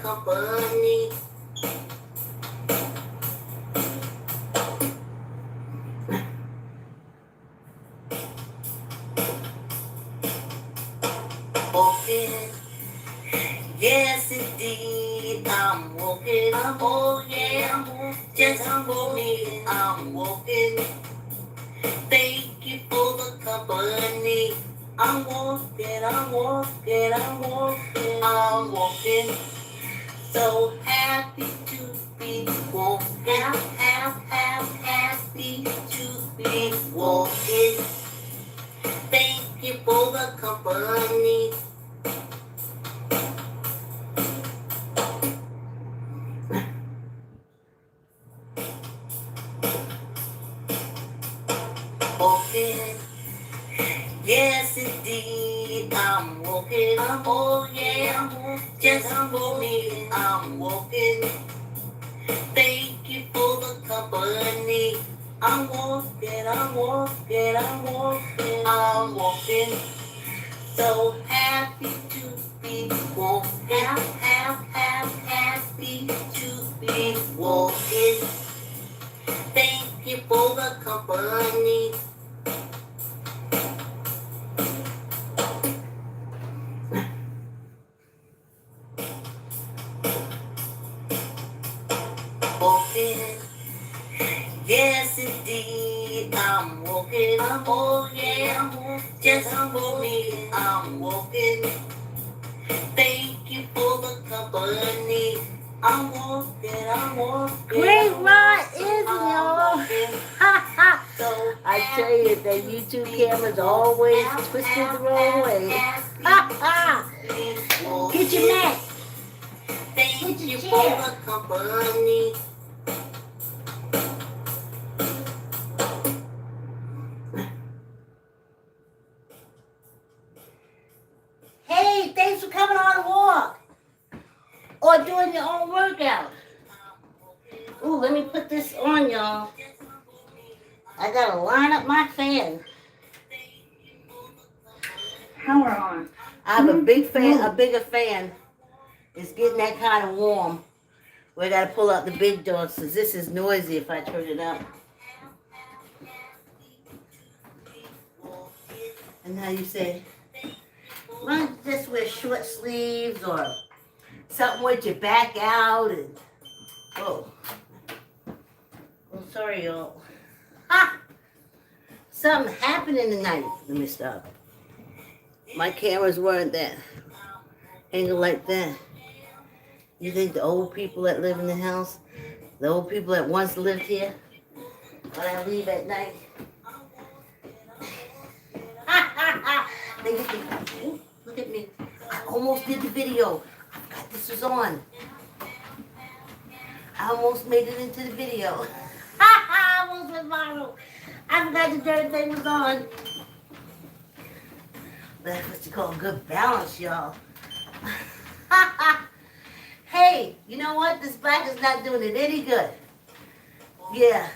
company. Walking, yes indeed, I'm walking. Oh yeah, just for me, I'm walking. Thank you for the company. I'm walking, I'm walking, I'm walking, I'm walking. So happy to be walking, happy to be walking. Thank you for the company. Walking, yes indeed, I'm walking. Oh yeah, just for me, I'm walking. Thank you for the company. I'm walking, I'm walking, I'm walking, I'm walking. So happy to be walking, happy to be walking. Thank you for the company. Walking, yes indeed, I'm walking. Oh yeah, just for me, I'm walking. Thank you for the company. I'm walking, I'm walking. Great ride, isn't y'all? I tell you, that YouTube camera's always twisted the wrong way. Get your mat. Thank you for the company. Hey, thanks for coming on a walk. Or doing your own workout. Ooh, let me put this on, y'all. I gotta line up my fan. Power on. I have a big fan, a bigger fan. It's getting that kind of warm. We gotta pull out the big door, so this is noisy if I turn it up. And now you say, why don't you just wear short sleeves or something with your back out and oh. I'm sorry, y'all. Ha! Something happening tonight. Let me stop. My cameras weren't that angle like that. You think the old people that live in the house, the old people that once lived here, when I leave at night, they get the, ooh, look at me. I almost did the video. I forgot this was on. I almost made it into the video. I almost went viral. I forgot the darn thing was on. That's what you call good balance, y'all. Hey, you know what? This black is not doing it any good. Yeah.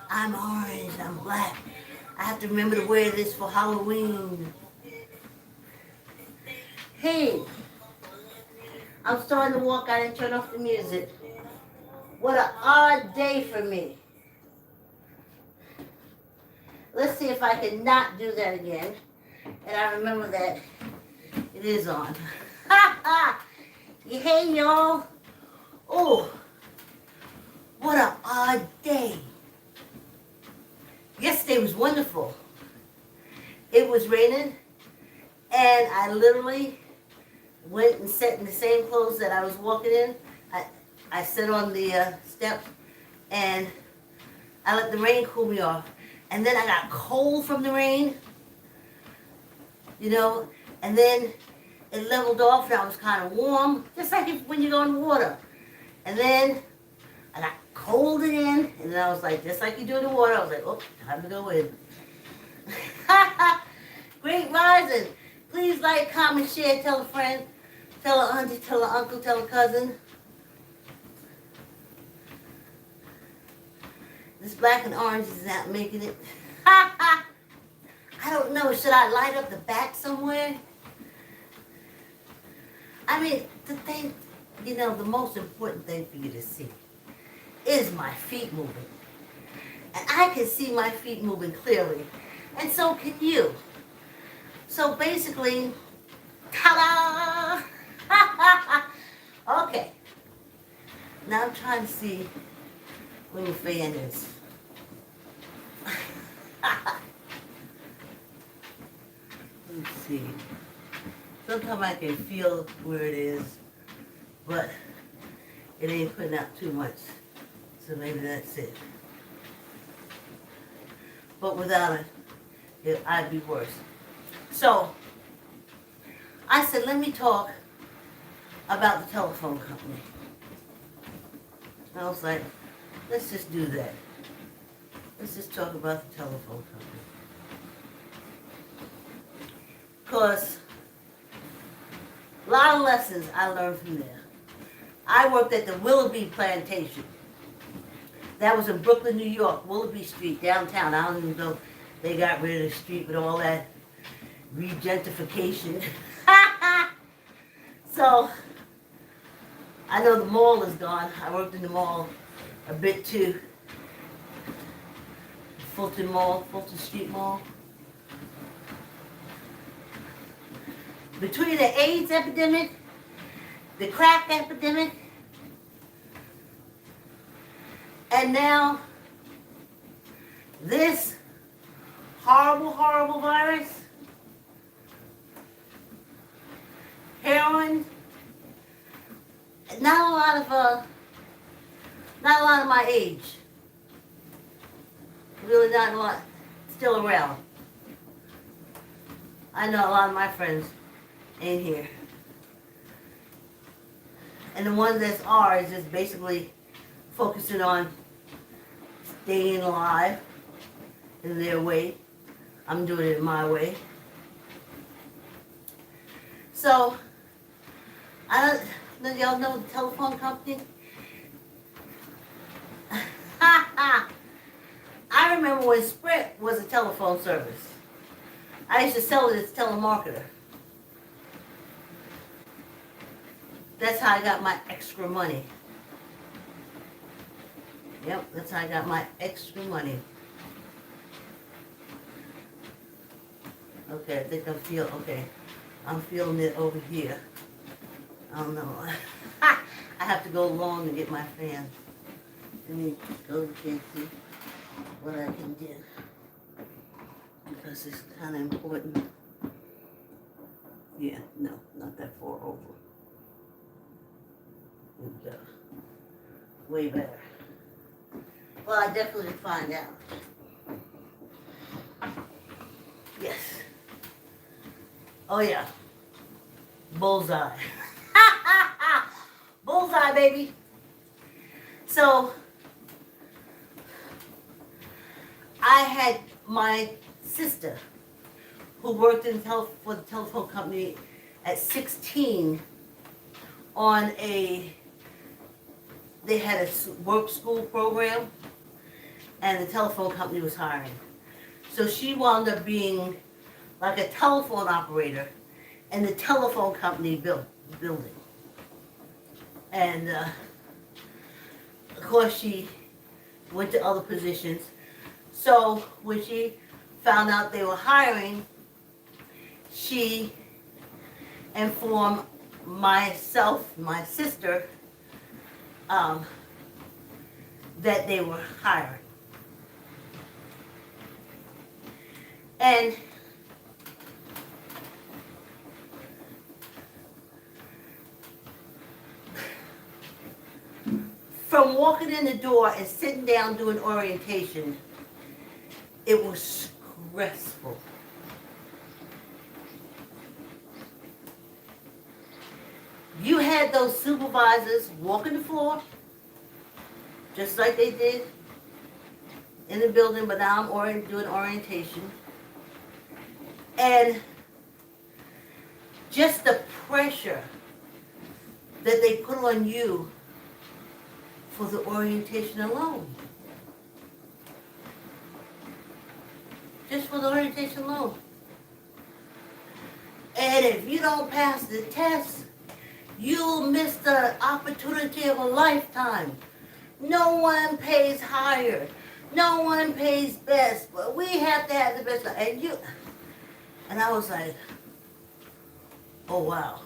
I'm orange, I'm black. I have to remember to wear this for Halloween. Hey, I'm starting to walk out and turn off the music. What an odd day for me. Let's see if I can not do that again. And I remember that it is on. Hey, y'all. Oh, what an odd day. Yesterday was wonderful. It was raining, and I literally went and sat in the same clothes that I was walking in. I sat on the steps, and I let the rain cool me off. And then I got cold from the rain, you know, and then it leveled off and I was kind of warm, just like when you go in the water. And then I got cold again, and then I was like, just like you do in the water, I was like, oh, time to go in. Great rising. Please like, comment, share, tell a friend, tell an auntie, tell an uncle, tell a cousin. This black and orange is not making it. I don't know. Should I light up the back somewhere? I mean, the thing, the most important thing for you to see is my feet moving. And I can see my feet moving clearly. And so can you. So basically, ta-da! Okay. Now I'm trying to see where the fan is. Let's see. Sometimes I can feel where it is, but it ain't putting out too much. So maybe that's it. But without it, I'd be worse. So I said, let me talk about the telephone company. I was like, let's just do that. Let's just talk about the telephone company. Because a lot of lessons I learned from there. I worked at the Willoughby Plantation. That was in Brooklyn, New York, Willoughby Street, downtown. I don't even know if they got rid of the street with all that regentification. So, I know the mall is gone. I worked in the mall a bit too. Fulton Mall, Fulton Street Mall. Between the AIDS epidemic, the crack epidemic, and now this horrible, horrible virus, heroin, not a lot of my age. Really not a lot still around. I know a lot of my friends ain't here. And the ones that are is just basically focusing on staying alive in their way. I'm doing it in my way. So, y'all know the telephone company? I remember when Sprint was a telephone service. I used to sell it as a telemarketer. That's how I got my extra money. Yep, that's how I got my extra money. Okay, I think I'm feeling it over here. I don't know. I have to go along and get my fan. Let me go and see what I can do. Because it's kind of important. Yeah, no, not that far over. There we go. Way better. Well, I definitely find out. Yes. Oh yeah. Bullseye. Bullseye, baby. So, I had my sister who worked for the telephone company at 16 on they had a work school program and the telephone company was hiring. So she wound up being like a telephone operator in the telephone company building. And of course she went to other positions. So when she found out they were hiring, she informed myself, my sister, that they were hiring. And from walking in the door and sitting down doing orientation, it was stressful. You had those supervisors walking the floor, just like they did in the building, but now I'm doing orientation. And just the pressure that they put on you for the orientation alone. Just for the orientation alone. And if you don't pass the test, You'll miss the opportunity of a lifetime. No one pays higher. No one pays best. But we have to have the best. And I was like, oh wow.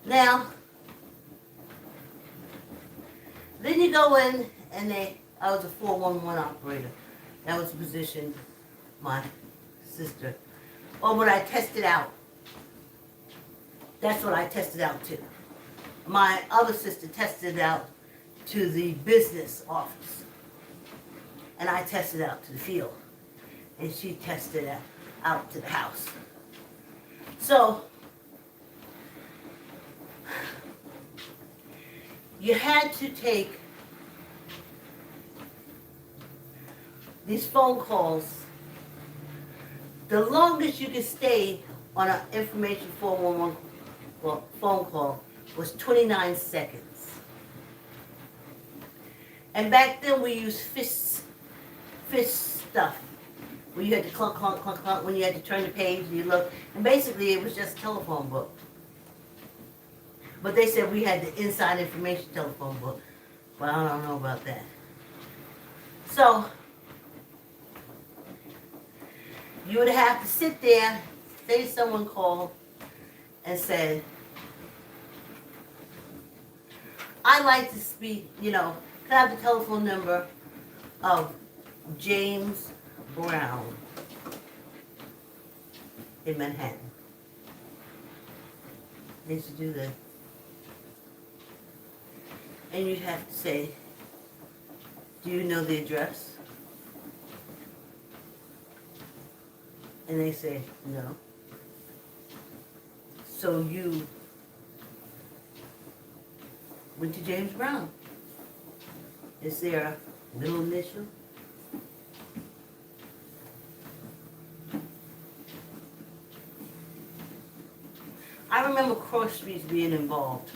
Now, then you go in and I was a 411 operator. That was the position my sister, or when I tested out. That's what I tested out to. My other sister tested out to the business office. And I tested out to the field. And she tested out to the house. So, you had to take these phone calls. The longest you could stay on an information 411 phone call was 29 seconds. And back then we used fist stuff. Where you had to clunk, clunk, clunk, clunk, when you had to turn the page and you look. And basically it was just a telephone book. But they said we had the inside information telephone book. But I don't know about that. So, you would have to sit there, say someone called and said, I'd like to speak, can I have the telephone number of James Brown in Manhattan? They used to do that. And you'd have to say, do you know the address? And they say, no. So you went to James Brown. Is there a middle initial? I remember cross streets being involved.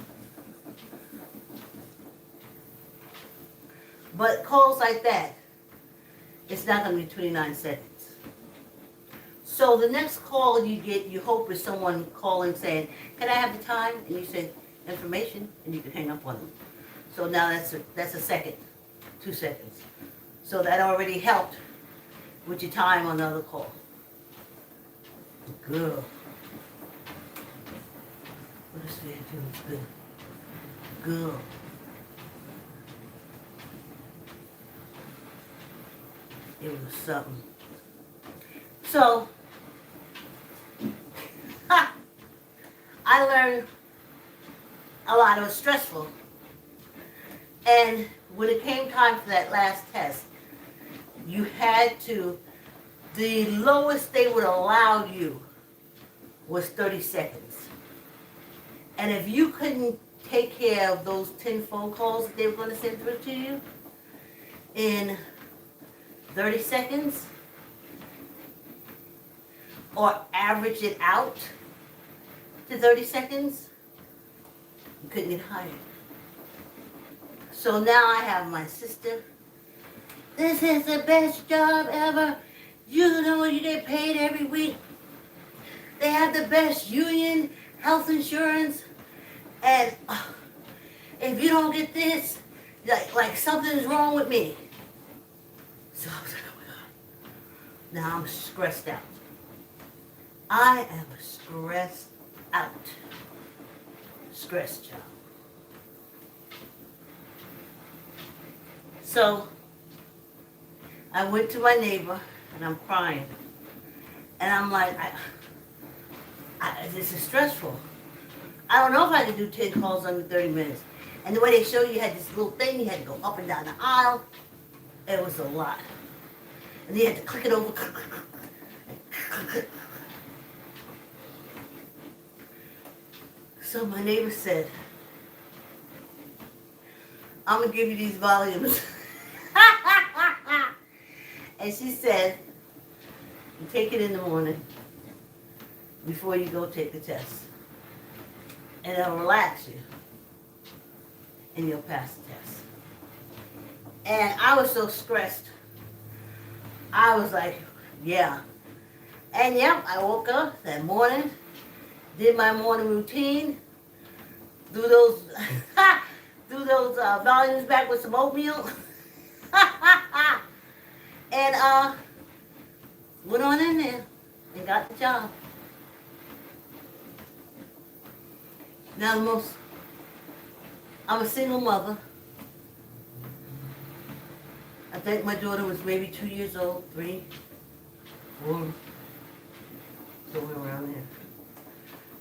But calls like that, it's not going to be 29 seconds. So the next call you get, you hope is someone calling saying, can I have the time? And you say, information, and you can hang up on them. So now that's a second, 2 seconds. So that already helped with your time on the other call. Good. What is that? Good. Good. It was something. So, I learned a lot. It was stressful. And when it came time for that last test, you had to, the lowest they would allow you was 30 seconds. And if you couldn't take care of those 10 phone calls that they were going to send through to you in 30 seconds, or average it out to 30 seconds, you couldn't get hired. So now I have my sister. This is the best job ever. You know you get paid every week. They have the best union health insurance. And if you don't get this, like something's wrong with me. So I was like, oh my God. Now I'm stressed out. I am stressed out. Stressed child. So I went to my neighbor and I'm crying. And I'm like, this is stressful. I don't know if I could do 10 calls under 30 minutes. And the way they show you had this little thing, you had to go up and down the aisle. It was a lot. And you had to click it over. So my neighbor said, I'm going to give you these volumes. And she said, you take it in the morning before you go take the test. And it'll relax you. And you'll pass the test. And I was so stressed. I was like, yeah. And yep, I woke up that morning did my morning routine, do those, volumes back with some oatmeal, and went on in there and got the job. Now I'm a single mother. I think my daughter was maybe 2 years old, 3, 4, somewhere around there.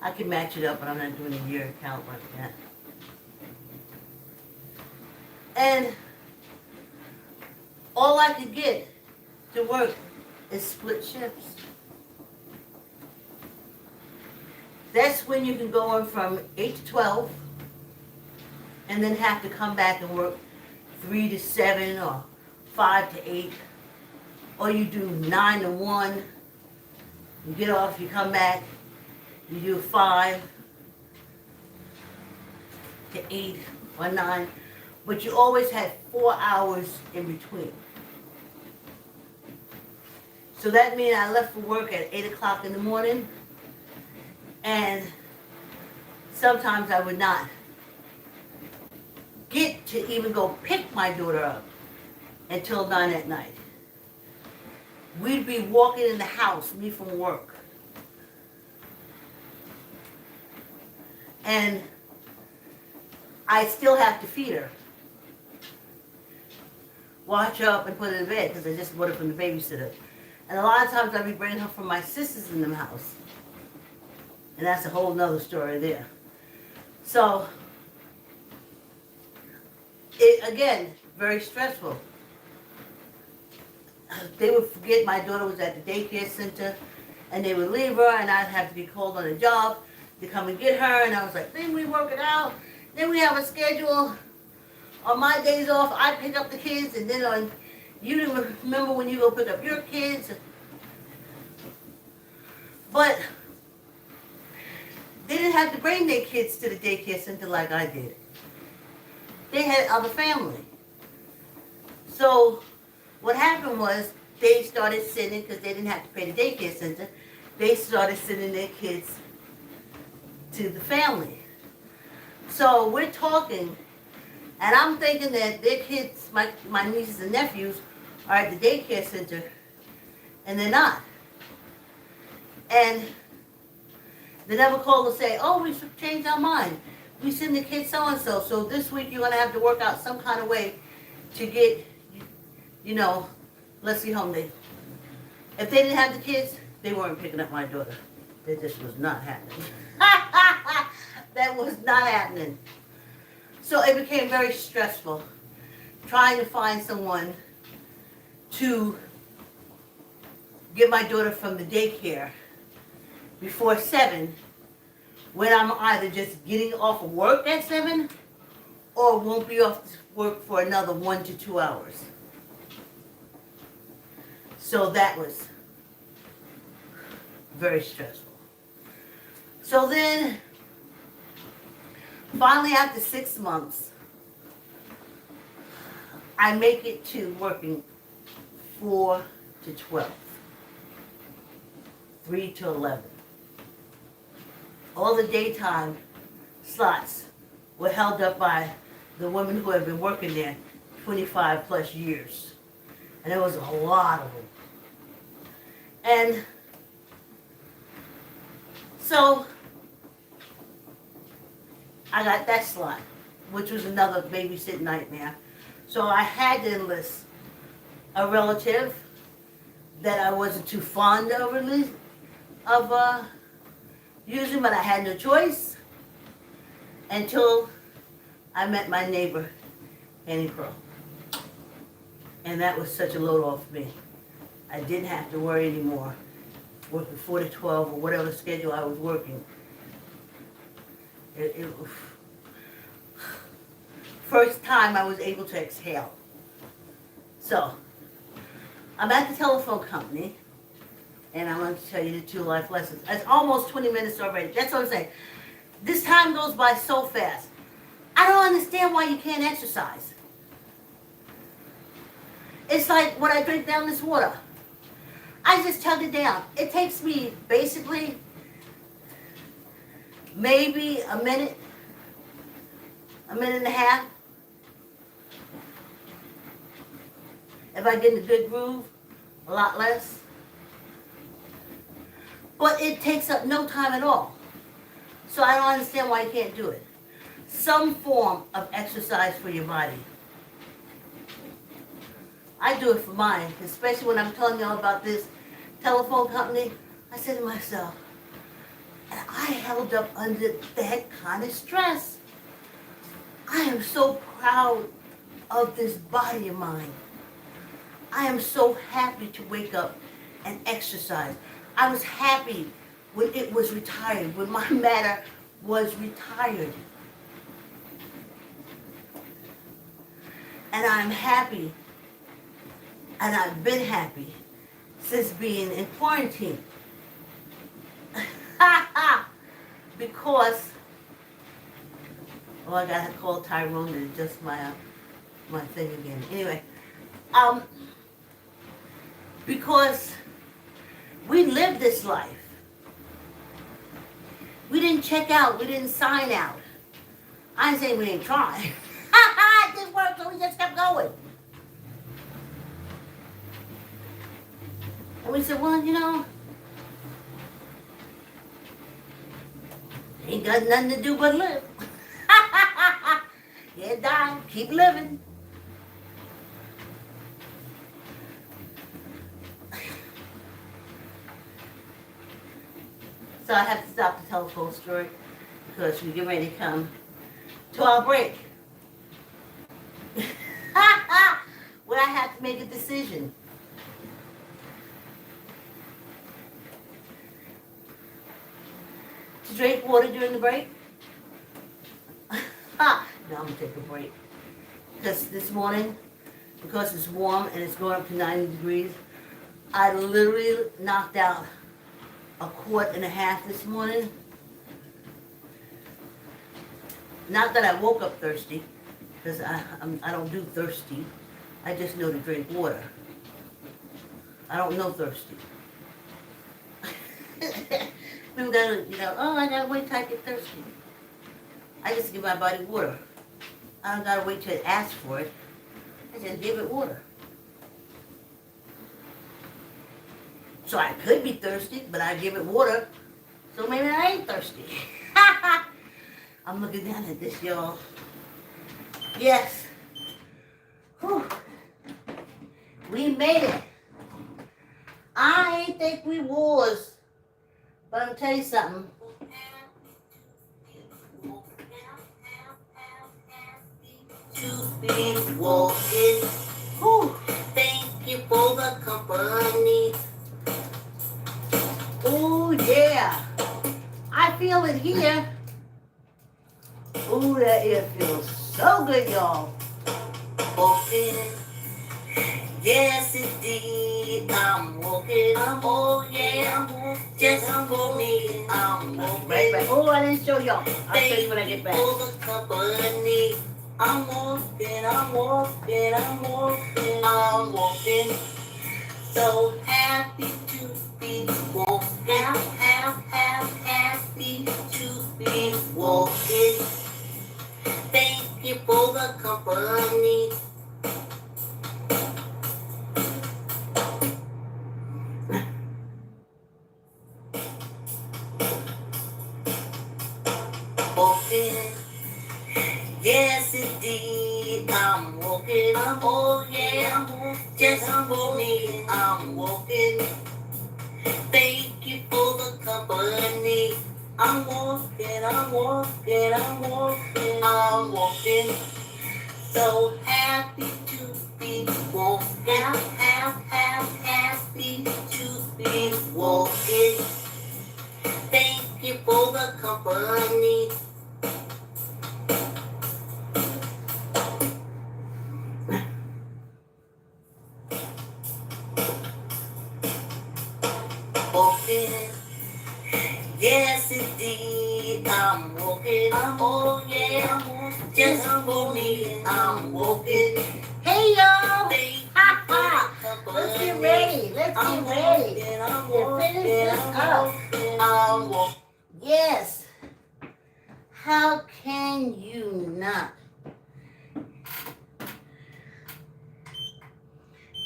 I can match it up, but I'm not doing a year count like that. And all I could get to work is split shifts. That's when you can go on from 8 to 12 and then have to come back and work 3 to 7 or 5 to 8. Or you do 9 to 1. You get off, you come back, you do 5 to 8 or 9. But you always had 4 hours in between. So that means I left for work at 8 o'clock in the morning, and sometimes I would not get to even go pick my daughter up until 9 at night. We'd be walking in the house, me from work. And I still have to feed her. Watch her up and put her to bed because I just bought her from the babysitter. And a lot of times I'd be bringing her from my sisters in the house. And that's a whole nother story there. So, again, very stressful. They would forget my daughter was at the daycare center, and they would leave her, and I'd have to be called on a job to come and get her. And I was like, then we work it out. Then we have a schedule. On my days off, I pick up the kids, and then on you didn't remember when you go pick up your kids. But they didn't have to bring their kids to the daycare center like I did. They had other family. So what happened was they started sending, because they didn't have to pay the daycare center, they started sending their kids to the family. So we're talking, and I'm thinking that their kids, my nieces and nephews, are at the daycare center, and they're not. And they never call to say, oh, we should change our mind. We send the kids so-and-so, so this week you're going to have to work out some kind of way to get, let's see home. If they didn't have the kids, they weren't picking up my daughter. That just was not happening. That was not happening. So it became very stressful trying to find someone to get my daughter from the daycare before 7, when I'm either just getting off of work at 7 or won't be off work for another 1 to 2 hours. So that was very stressful. So then, finally after 6 months, I make it to working 4 to 12, 3 to 11. All the daytime slots were held up by the women who had been working there 25 plus years. And there was a lot of them. And so I got that slot, which was another babysitting nightmare. So I had to enlist a relative that I wasn't too fond of using, but I had no choice until I met my neighbor, Annie Crow. And that was such a load off me. I didn't have to worry anymore, working 4 to 12 or whatever schedule I was working. First time I was able to exhale. So, I'm at the telephone company, and I'm going to tell you the 2 life lessons. It's almost 20 minutes already. That's what I'm saying. This time goes by so fast. I don't understand why you can't exercise. It's like when I drink down this water. I just tug it down. It takes me basically maybe a minute and a half. If I get in a good groove, a lot less. But it takes up no time at all. So I don't understand why you can't do it. Some form of exercise for your body. I do it for mine, especially when I'm telling y'all about this telephone company. I said to myself, and I held up under that kind of stress. I am so proud of this body of mine. I am so happy to wake up and exercise. I was happy when it was retired, when my matter was retired. And I'm happy, and I've been happy since being in quarantine. Because, oh, I gotta call Tyrone to adjust my thing again. Anyway, because we lived this life. We didn't check out. We didn't sign out. I ain't saying we didn't try. It didn't work, so we just kept going. And we said, well, you know, ain't got nothing to do but live. Yeah, die. Keep living. So I have to stop the telephone story because we get ready to come to our break. Where I have to make a decision. To drink water during the break? Now I'm going to take a break. Because this morning, because it's warm and it's going up to 90 degrees, I literally knocked out a quart and a half this morning. Not that I woke up thirsty, because I don't do thirsty. I just know to drink water. I don't know thirsty. People gotta, oh, I gotta wait till I get thirsty. I just give my body water. I don't gotta wait till it asks for it. I just give it water. So I could be thirsty, but I give it water, so maybe I ain't thirsty. I'm looking down at this, y'all. Yes. Whew. We made it. I ain't think we was, but I'm tell you something. To be walking. Whew. Thank you for the company. Oh yeah. I feel it here. Ooh, that air feels so good, y'all. Walking. Yes, indeed. I'm walking. Oh, yeah. Just for me. I'm walking. Right. Oh, I didn't show y'all. I'll show you when I get back. For the company. I'm walking. I'm walking. I'm walking. I'm walking. So happy to be walking. Happy to be walking. Thank you for the company. Walking. Yes, indeed. I'm walking. Oh, yeah. Just for me. I'm walking. Thank you for the company. I'm walking. I'm walking. I'm walking. I'm walking. So happy to be walking. Happy to be walking. Thank you for the company. Walking. Yes, indeed. I'm walking. Oh, yeah. Just for me. I'm walking. Hey y'all. Thank you Ha for the ha. company. Let's get ready. Let's I'm get ready. walking. I'm Yeah, finish walking. this I'm up. walking. I'm walking. Yes. How can you not? Do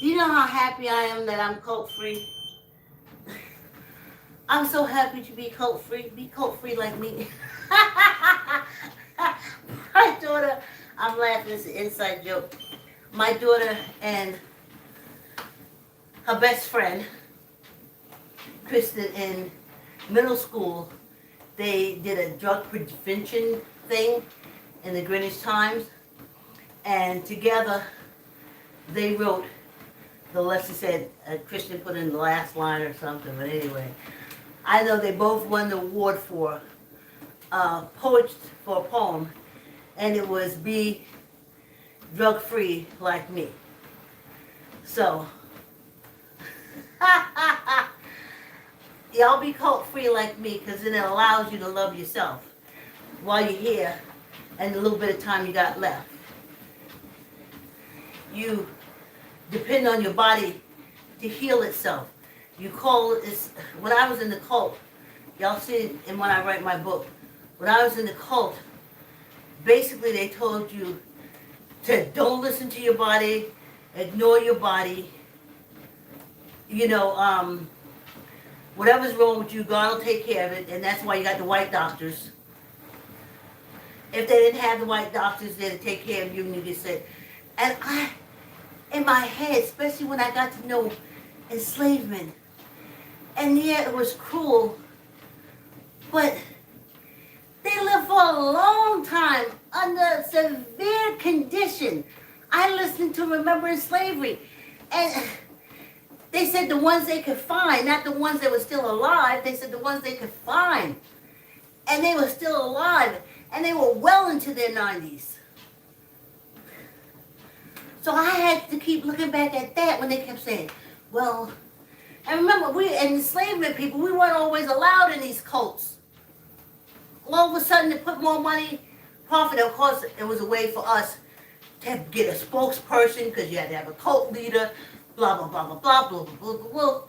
you know how happy I am that I'm cult free? I'm so happy to be cult free. Be cult free like me. My daughter, I'm laughing, it's an inside joke. My daughter and her best friend, Kristen, in middle school, they did a drug prevention thing in the Greenwich Times, and together they wrote the lesson. Said Kristen put in the last line or something, but anyway, I know they both won the award for poets for a poem, and it was "Be Drug Free Like Me." So, y'all be cult free like me, because then it allows you to love yourself while you're here and the little bit of time you got left. You depend on your body to heal itself. You call it, when I was in the cult, y'all see it in when I write my book, when I was in the cult, basically they told you to don't listen to your body, ignore your body, you know, whatever's wrong with you, God will take care of it, and that's why you got the white doctors. If they didn't have the white doctors there to take care of you, and you get sick. And I, in my head, especially when I got to know enslavement, and yeah, it was cruel, but they lived for a long time under severe condition. I listened to Remembering Slavery, and they said the ones they could find, not the ones that were still alive. They said the ones they could find. And they were still alive. And they were well into their 90s. So I had to keep looking back at that when they kept saying, well, and remember, we enslavement people, we weren't always allowed in these cults. All of a sudden, they put more money, profit. Of course, it was a way for us to get a spokesperson, because you had to have a cult leader, blah, blah, blah, blah, blah, blah, blah, blah, blah.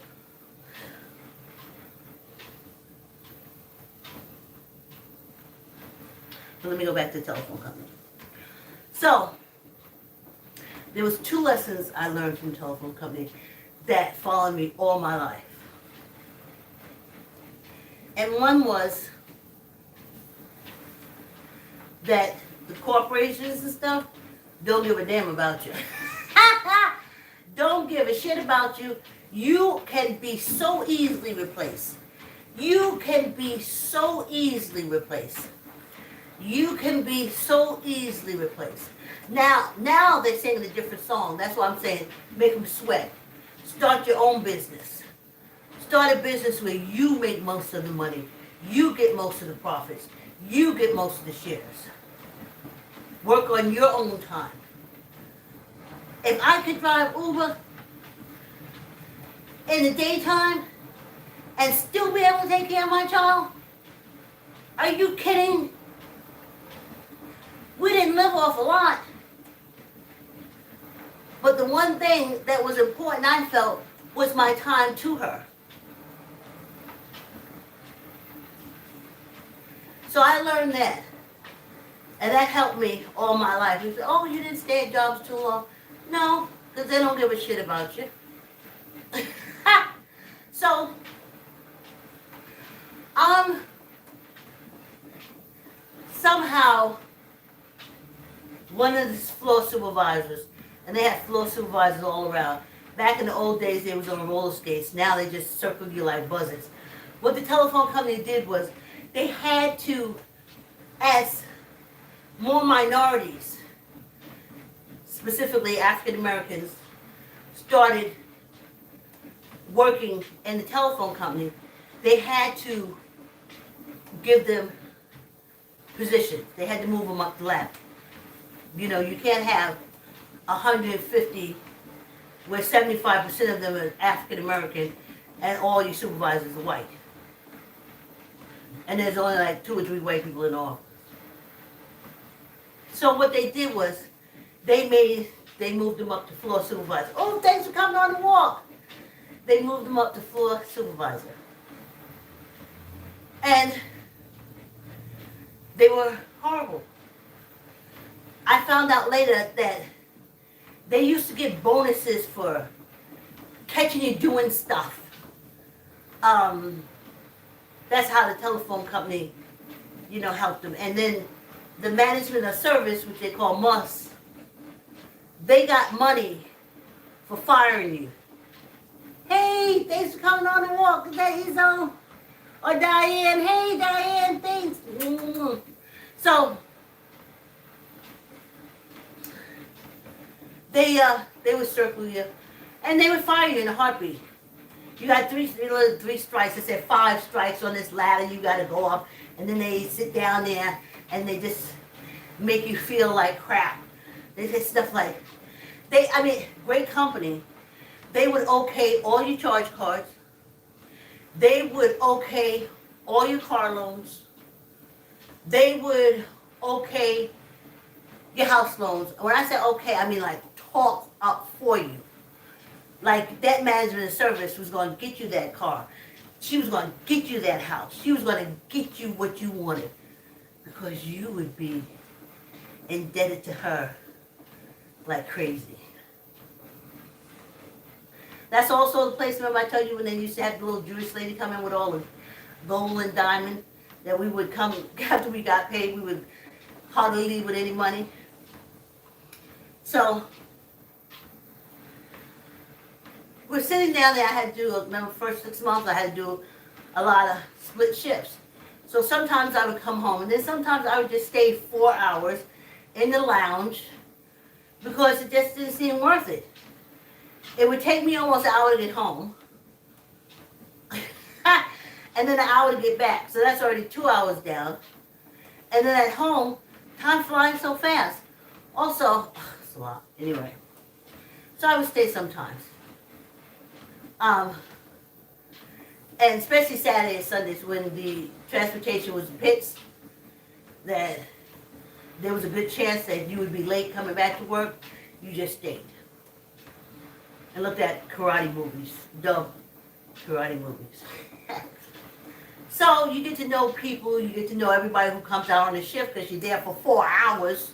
So let me go back to the telephone company. So, there was 2 lessons I learned from the telephone company that followed me all my life. And one was that the corporations and stuff don't give a damn about you. Don't give a shit about you. You can be so easily replaced. You can be so easily replaced. You can be so easily replaced. Now they're singing a different song. That's why I'm saying make them sweat. Start your own business. Start a business where you make most of the money. You get most of the profits. You get most of the shares. Work on your own time. If I could drive Uber in the daytime and still be able to take care of my child, are you kidding? We didn't live off a lot. But the one thing that was important, I felt, was my time to her. So I learned that. And that helped me all my life. You say, oh, you didn't stay at jobs too long. No, because they don't give a shit about you. So, somehow, one of the floor supervisors, and they had floor supervisors all around. Back in the old days, they was on roller skates. Now they just circle you like buzzards. What the telephone company did was they had to, as more minorities, specifically African Americans, started working in the telephone company, they had to give them positions. They had to move them up the ladder. You know, you can't have 150 where 75% of them are African American and all your supervisors are white. And there's only like 2 or 3 white people in all. So what they did was they moved them up to floor supervisor. Oh, thanks for coming on the walk. They moved them up to floor supervisor. And They were horrible. I found out later that they used to get bonuses for catching you doing stuff. That's how the telephone company, helped them. And then the management of service, which they call MUS, they got money for firing you. Hey, thanks for coming on the walk. Is that you, Zone? Or Diane? Hey, Diane, thanks. So they would circle you, and they would fire you in a heartbeat. You got three strikes. They said 5 strikes on this ladder. You got to go up, and then they sit down there, and they just make you feel like crap. They say stuff like, great company. They would okay all your charge cards. They would okay all your car loans. They would okay your house loans. When I say okay, I mean like talk up for you. Like that management service was going to get you that car. She was going to get you that house. She was going to get you what you wanted. Because you would be indebted to her like crazy. That's also the place, remember I told you when they used to have the little Jewish lady come in with all the gold and diamond, that we would come, after we got paid, we would hardly leave with any money. So, we're sitting down there, I had to do, remember first 6 months, I had to do a lot of split shifts. So sometimes I would come home, and then sometimes I would just stay 4 hours in the lounge, because it just didn't seem worth it. It would take me almost an hour to get home. And then an hour to get back. So that's already 2 hours down. And then at home, time flies so fast. Also, it's a lot. Anyway. So I would stay sometimes. And especially Saturday and Sundays when the transportation was in pits, that there was a good chance that you would be late coming back to work. You just stayed. And looked at karate movies, dumb karate movies. So you get to know people, you get to know everybody who comes out on the shift because you're there for 4 hours.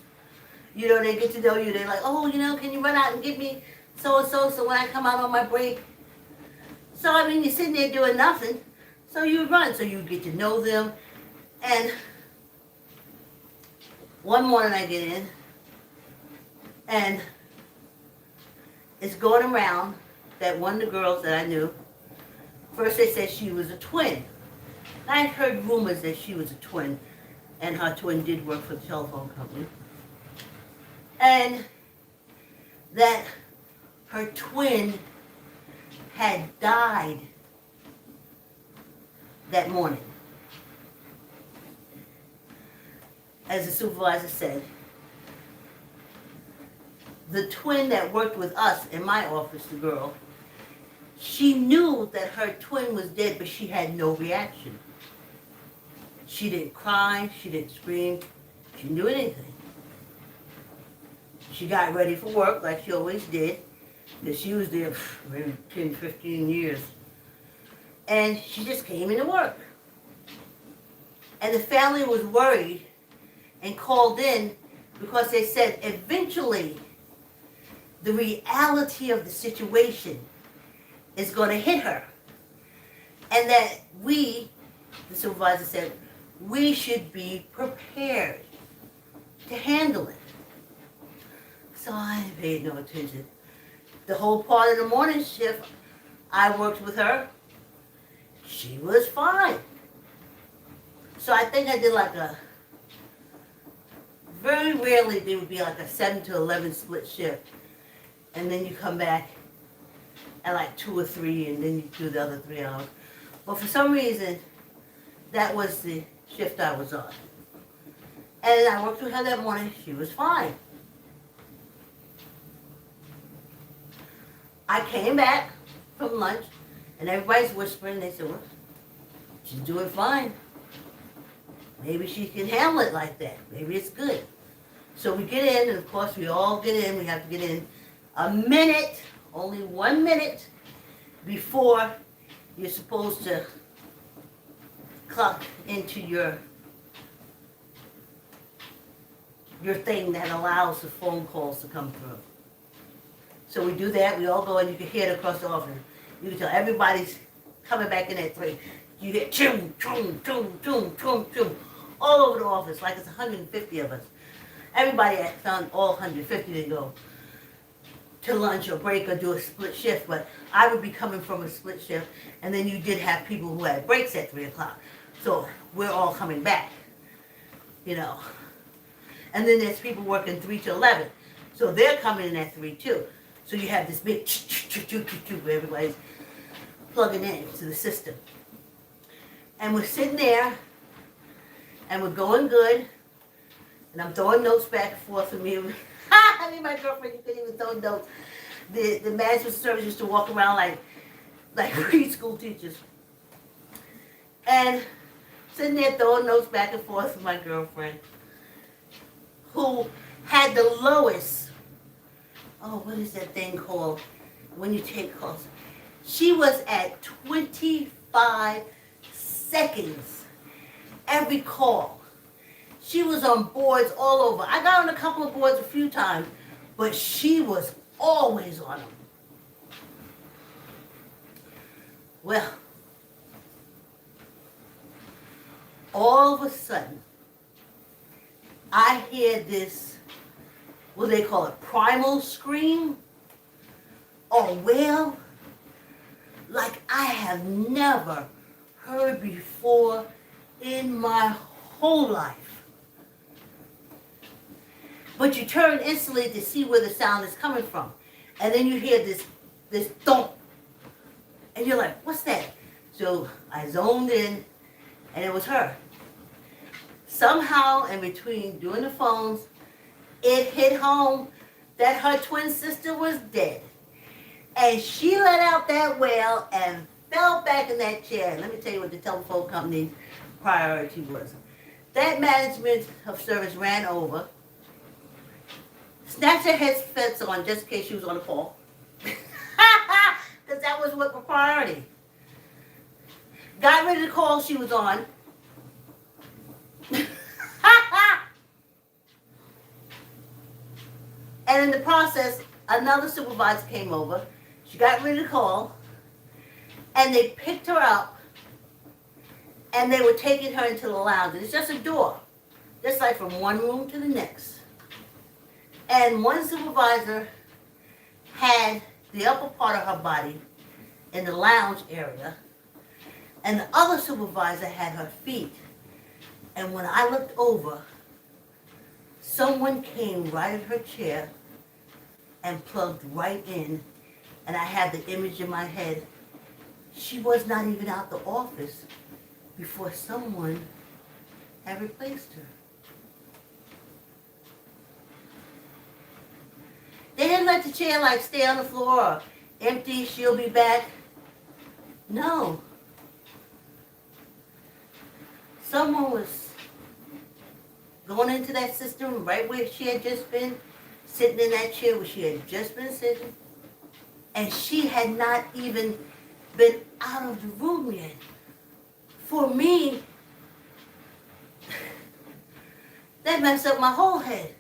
They get to know you. They're like, oh, can you run out and get me so-and-so so when I come out on my break? So, you're sitting there doing nothing. So you run, so you get to know them. And one morning I get in, and it's going around that one of the girls that I knew, first they said she was a twin. And I had heard rumors that she was a twin, and her twin did work for the telephone company. And that her twin had died that morning. As the supervisor said, the twin that worked with us in my office, the girl, she knew that her twin was dead, but she had no reaction. She didn't cry, she didn't scream, she didn't do anything. She got ready for work like she always did, because she was there maybe 10, 15 years. And she just came into work. And the family was worried and called in because they said eventually the reality of the situation is going to hit her. And that we, the supervisor said, we should be prepared to handle it. So I paid no attention. The whole part of the morning shift, I worked with her. She was fine. So I think I did very rarely there would be like a 7 to 11 split shift. And then you come back at 2 or 3 and then you do the other 3 hours. But for some reason, that was the shift I was on. And I worked with her that morning. She was fine. I came back from lunch and everybody's whispering. They said, well, she's doing fine. Maybe she can handle it like that. Maybe it's good. So we get in, and of course we all get in. We have to get in a minute, only 1 minute before you're supposed to clock into your your thing that allows the phone calls to come through. So we do that. We all go and you can hear it across the office. You can tell everybody's coming back in at 3. You hear choom, choom, choom, choom, choom, choom, all over the office, like it's 150 of us. Everybody found all 150 to go to lunch or break or do a split shift, but I would be coming from a split shift, and then you did have people who had breaks at 3 o'clock. So we're all coming back, you know. And then there's people working 3 to 11. So they're coming in at 3 too. So you have this big where everybody's plugging in to the system. And we're sitting there, and we're going good, and I'm throwing notes back and forth from you. I mean, my girlfriend, you couldn't even throw notes. The management service used to walk around like preschool teachers. And sitting there throwing notes back and forth with my girlfriend, who had the lowest, what is that thing called when you take calls? She was at 25 seconds every call. She was on boards all over. I got on a couple of boards a few times, but she was always on them. Well, all of a sudden, I hear this, what do they call it, primal scream or wail, like I have never heard before in my whole life. But you turn instantly to see where the sound is coming from. And then you hear this thump. And you're like, what's that? So I zoned in, and it was her. Somehow, in between doing the phones, it hit home that her twin sister was dead. And she let out that wail and fell back in that chair. And let me tell you what the telephone company's priority was. That management of service ran over, snatched her headsets on just in case she was on a call. Because that was what was priority. Got rid of the call she was on. And in the process, another supervisor came over. She got rid of the call. And they picked her up. And they were taking her into the lounge. And it's just a door. Just like from one room to the next. And one supervisor had the upper part of her body in the lounge area, and the other supervisor had her feet. And when I looked over, someone came right at her chair and plugged right in, and I had the image in my head. She was not even out the office before someone had replaced her. They didn't let the chair stay on the floor or empty, she'll be back. No. Someone was going into that system right where she had just been, sitting in that chair where she had just been sitting, and she had not even been out of the room yet. For me, that messed up my whole head.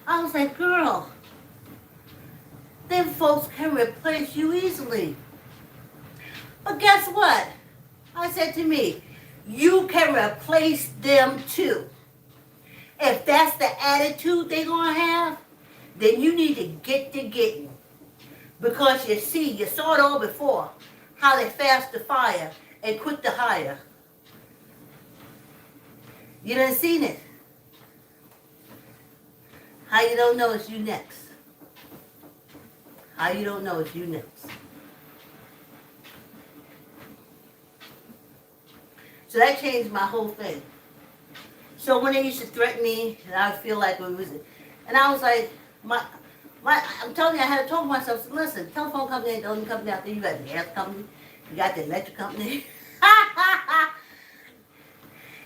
I was like, girl, them folks can replace you easily. But guess what? I said to me, you can replace them too. If that's the attitude they're going to have, then you need to get to getting. Because you see, you saw it all before, how they fast to fire and quick to hire. You done seen it. How you don't know it's you next? How you don't know it's you next? So that changed my whole thing. So when they used to threaten me, and I would feel like it was, and I was like, I'm telling you, I had to talk to myself. So listen, telephone company ain't the only company out there. You got the gas company, you got the electric company,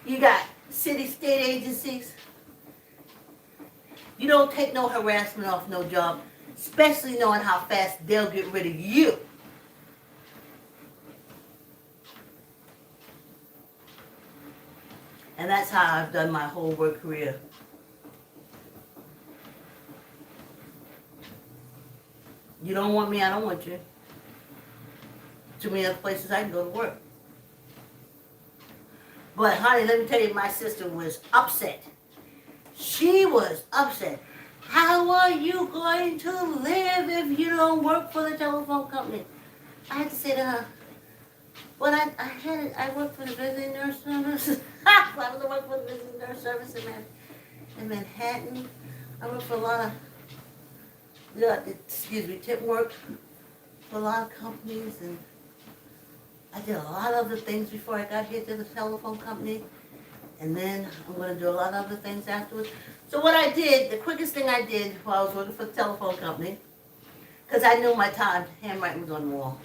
you got city, state agencies. You don't take no harassment off no job, especially knowing how fast they'll get rid of you. And that's how I've done my whole work career. You don't want me, I don't want you. Too many other places I can go to work. But honey, let me tell you, my sister was upset. She was upset. How are you going to live if you don't work for the telephone company? I had to say to her, but I work for the visiting nurse service. I was work for the visiting nurse service in Manhattan. I work for a lot of, tip work for a lot of companies, and I did a lot of other things before I got here to the telephone company, and then I'm going to do a lot of other things afterwards. So what I did, the quickest thing I did while I was working for the telephone company, because I knew my time, handwriting was on the wall.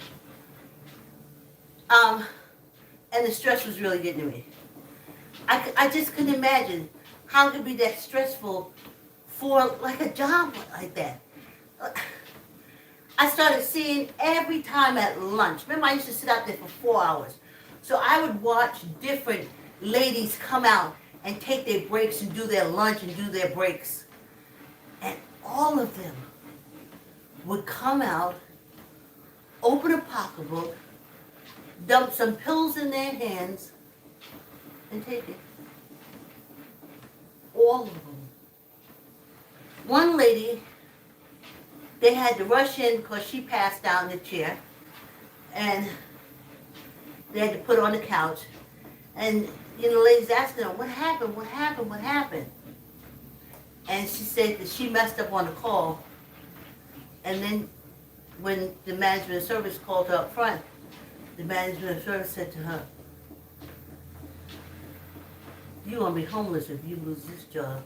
And the stress was really getting to me. I just couldn't imagine how it could be that stressful for like a job like that. I started seeing every time at lunch. Remember, I used to sit out there for 4 hours. So I would watch different ladies come out and take their breaks and do their lunch and do their breaks. And all of them would come out, open a pocketbook, dump some pills in their hands, and take it. All of them. One lady, they had to rush in because she passed out in the chair, and they had to put her on the couch. And the lady's asking her, what happened, what happened, what happened? And she said that she messed up on the call. And then when the management of service called her up front, the management of service said to her, you're going to be homeless if you lose this job,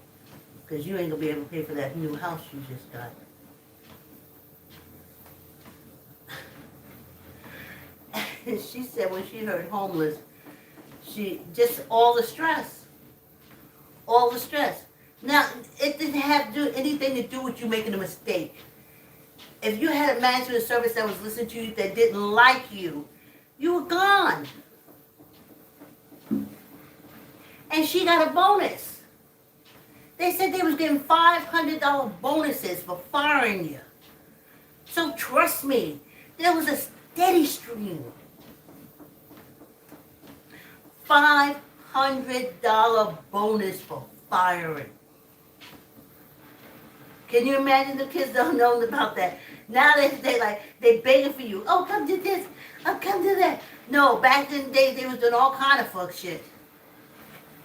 because you ain't going to be able to pay for that new house you just got. And she said when she heard homeless, she just all the stress. Now, it didn't have to do anything to do with you making a mistake. If you had a management service that was listening to you that didn't like you, you were gone. And she got a bonus. They said they was getting $500 bonuses for firing you. So trust me, there was a steady stream. $500 bonus for firing. Can you imagine? The kids don't know about that. Now they begging for you. Oh, come do this. Oh, come do that. No, back in the day they was doing all kind of fuck shit.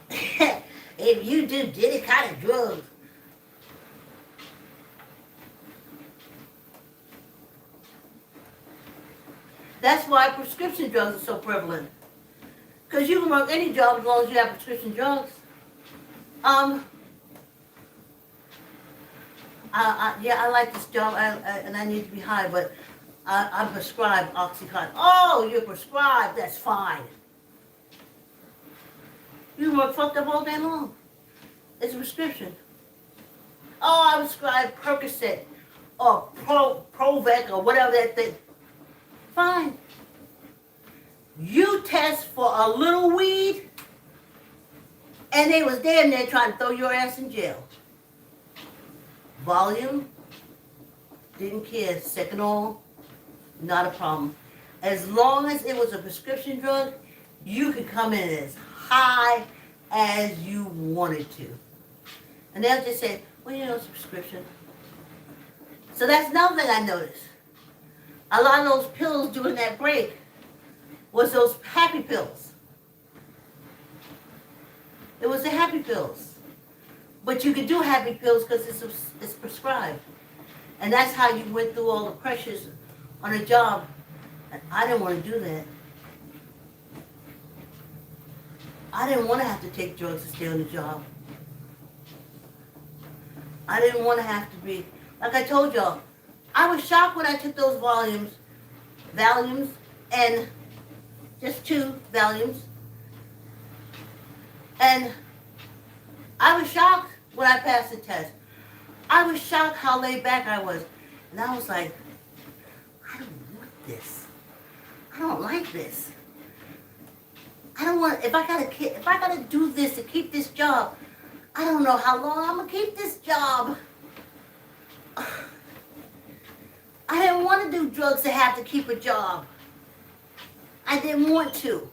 If you do any kind of drugs. That's why prescription drugs are so prevalent. Because you can work any job as long as you have prescription drugs. I like this job, and I need to be high, but I'm prescribed Oxycontin. Oh, you're prescribed, that's fine. You can work fucked up all day long. It's a prescription. Oh, I prescribed Percocet or Provec or whatever that thing. Fine. You test for a little weed, and they was damn near trying to throw your ass in jail. Volume, didn't care. Second oil, not a problem. As long as it was a prescription drug, you could come in as high as you wanted to. And they'll just say, well, you know, it's a prescription. So that's another thing I noticed. A lot of those pills during that break was those happy pills. It was the happy pills. But you could do happy pills because it's prescribed. And that's how you went through all the pressures on a job. And I didn't want to do that. I didn't want to have to take drugs to stay on the job. I didn't want to have to be, like I told y'all, I was shocked when I took those Valiums, and just 2 Valiums. And I was shocked when I passed the test. I was shocked how laid back I was. And I was like, I don't want this. I don't like this. I don't want, if I gotta do this to keep this job, I don't know how long I'm gonna keep this job. I didn't want to do drugs to have to keep a job. I didn't want to.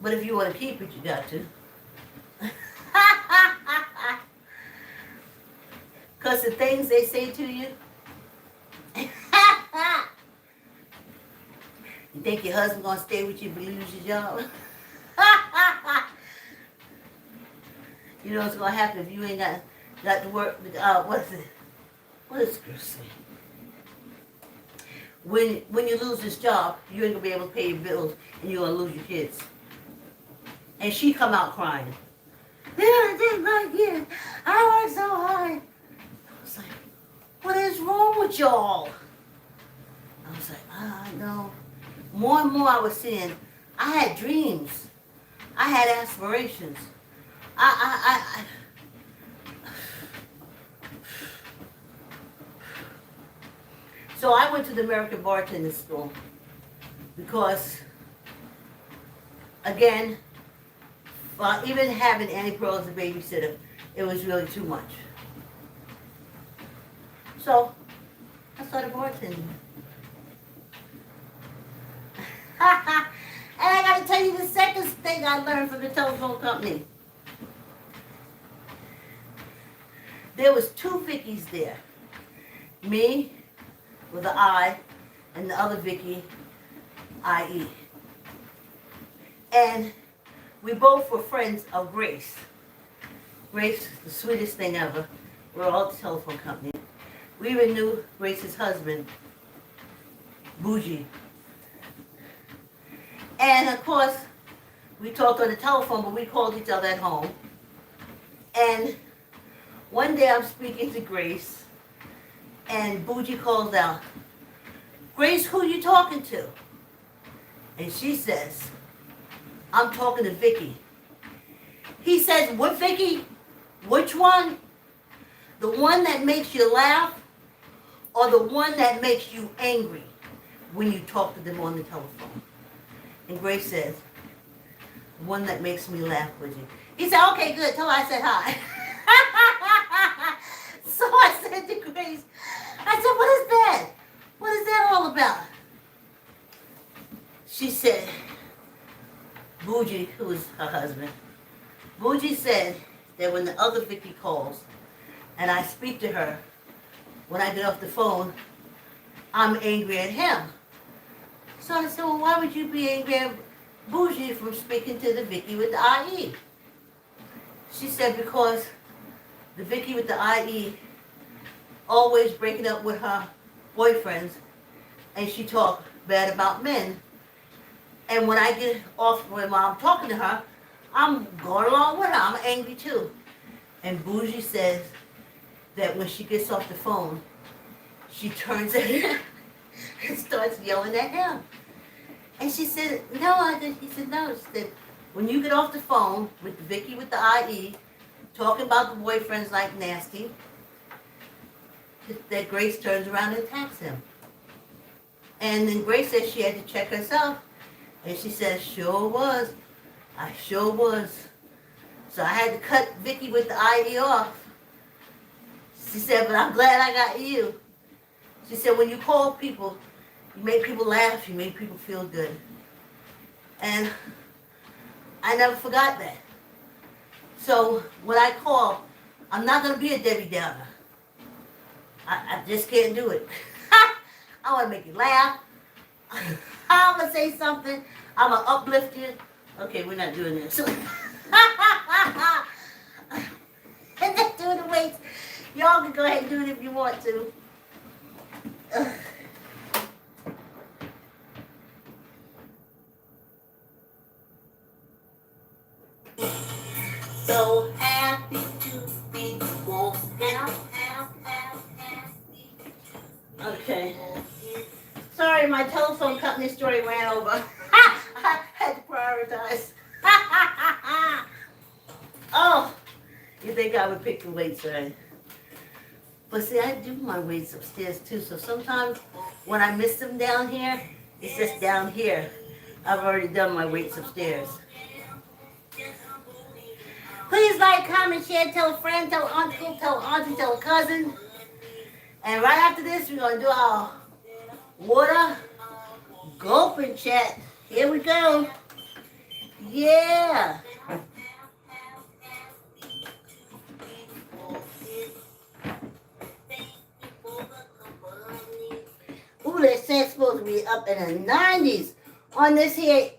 But if you want to keep it, you got to. Because the things they say to you. You think your husband going to stay with you if you lose your job? You know what's going to happen if you ain't got to work. What is it? What is it say? When you lose this job, you ain't going to be able to pay your bills and you're going to lose your kids. And she come out crying. I did my kids. I worked so hard. I was like, what is wrong with y'all? I was like, I know. More and more I was seeing, I had dreams. I had aspirations. So I went to the American Bartending School because, again, even having Annie Pearl as a babysitter, it was really too much. So I started bartending. And I got to tell you the second thing I learned from the telephone company. There was two Vickies there. Me, with an I, and the other Vicki, I-E. And we both were friends of Grace. Grace, the sweetest thing ever. We're all at the telephone company. We even knew Grace's husband, Bougie. And of course, we talked on the telephone, but we called each other at home. And one day I'm speaking to Grace, and Bougie calls out, Grace, who you talking to? And she says, I'm talking to Vicki. He says, what Vicki? Which one? The one that makes you laugh or the one that makes you angry when you talk to them on the telephone? And Grace says, the one that makes me laugh with you. He said, okay, good. Tell her I said hi. So I said to Grace, I said, what is that? What is that all about? She said, Bougie, who was her husband, Bougie said that when the other Vicki calls and I speak to her, when I get off the phone, I'm angry at him. So I said, well, why would you be angry at Bougie from speaking to the Vicki with the IE? She said, because the Vicki with the IE always breaking up with her boyfriends, and she talked bad about men. And when I get off, when I'm talking to her, I'm going along with her. I'm angry too. And Bougie says that when she gets off the phone, she turns at him and starts yelling at him. And she said, no, I didn't. He said, no. She said, when you get off the phone with Vicki with the IE, talking about the boyfriends like nasty, that Grace turns around and attacks him. And then Grace said she had to check herself. And she said, sure was. I sure was. So I had to cut Vicki with the IE off. She said, but I'm glad I got you. She said, when you call people, you make people laugh, you make people feel good. And I never forgot that. So when I call, I'm not going to be a Debbie Downer. I just can't do it. I want to make you laugh. I'm going to say something. I'm going to uplift you. Okay, we're not doing this. And then doing the weights. Y'all can go ahead and do it if you want to. So happy to be walking out. Okay. Sorry, my telephone company story ran over. I had to prioritize. Oh, you think I would pick the weights, right? But see, I do my weights upstairs too, so sometimes when I miss them down here, it's just down here. I've already done my weights upstairs. Please like, comment, share, tell a friend, tell an uncle, tell an auntie, tell a cousin. And right after this, we're going to do our water gulping chat. Here we go. Yeah. Ooh, they say it's supposed to be up in the 90s on this here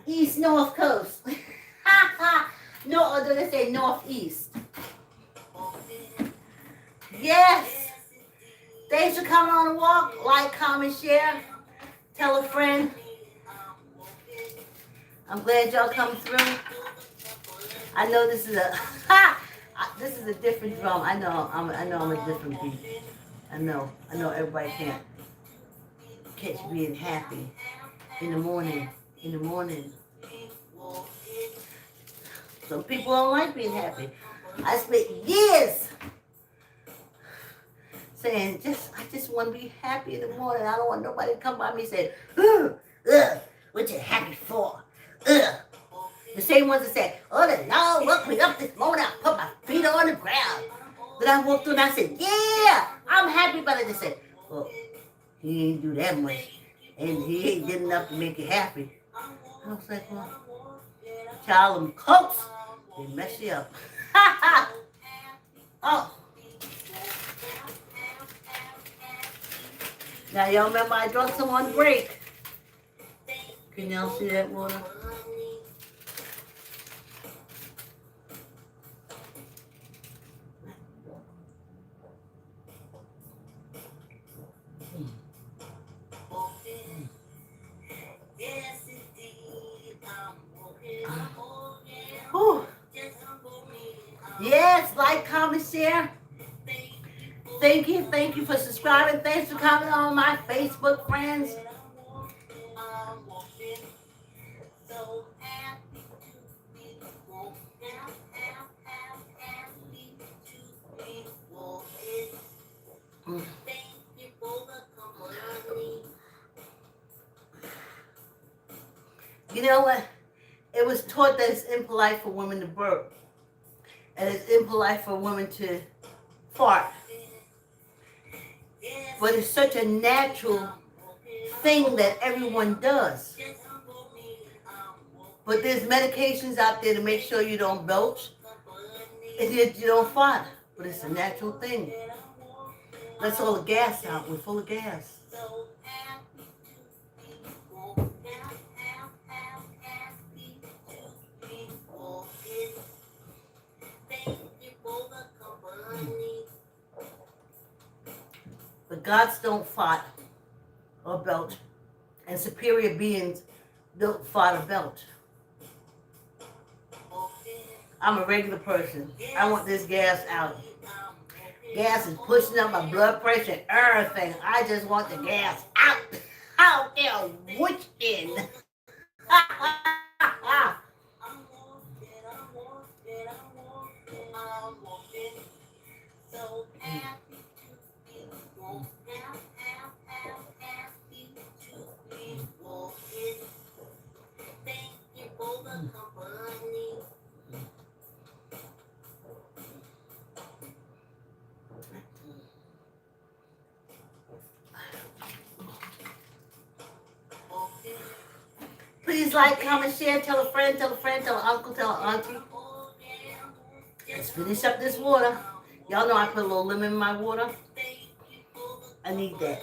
east-north coast. No, or do they say northeast? Yes. Thanks for coming on the walk. Like, comment, share. Tell a friend. I'm glad y'all come through. I know this is a different drum. I know I'm a different beat. I know everybody can't catch being happy in the morning. Some people don't like being happy. I spent years saying, I just want to be happy in the morning. I don't want nobody to come by me and say, what you happy for? The same ones that say, oh, the Lord woke me up this morning. I put my feet on the ground. Then I woke through and I said, yeah, I'm happy. But I just said, well, he ain't do that much. And he ain't did enough to make you happy. I was like, well, child, them cokes, they mess you up. Oh. Now, y'all remember I drunk some on break. Can y'all see that water? Whew. Yes, like, comment, share. Thank you for subscribing. Thanks for coming on my Facebook friends. You know what? It was taught that it's impolite for women to burp. And it's impolite for women to fart. But it's such a natural thing that everyone does. But there's medications out there to make sure you don't belch and you don't fart. But it's a natural thing. Let's all the gas out. We're full of gas. But gods don't fart or belch, and superior beings don't fart or belch. I'm a regular person. I want this gas out. Gas is pushing up my blood pressure and everything. I just want the gas out. Out there, which in? Please like, comment, share, tell a friend, tell an uncle, tell an auntie. Let's finish up this water. Y'all know I put a little lemon in my water. I need that.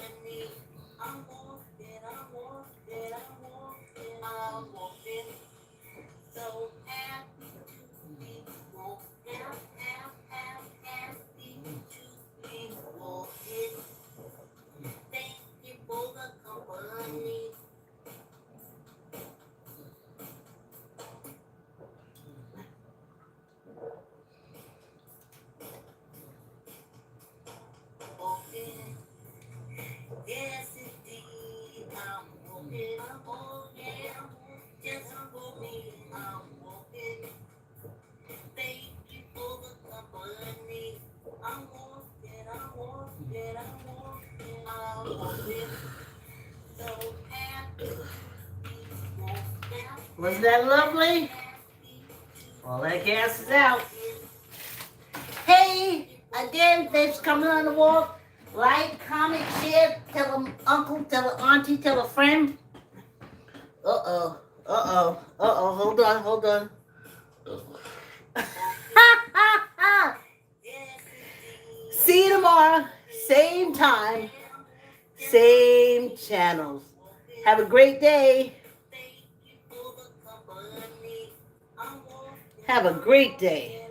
Wasn't that lovely? All that gas is out. Hey, again, thanks for coming on the walk. Like, comment, share, tell a uncle, tell a auntie, tell a friend. Hold on. See you tomorrow, same time, same channels. Have a great day. Have a great day.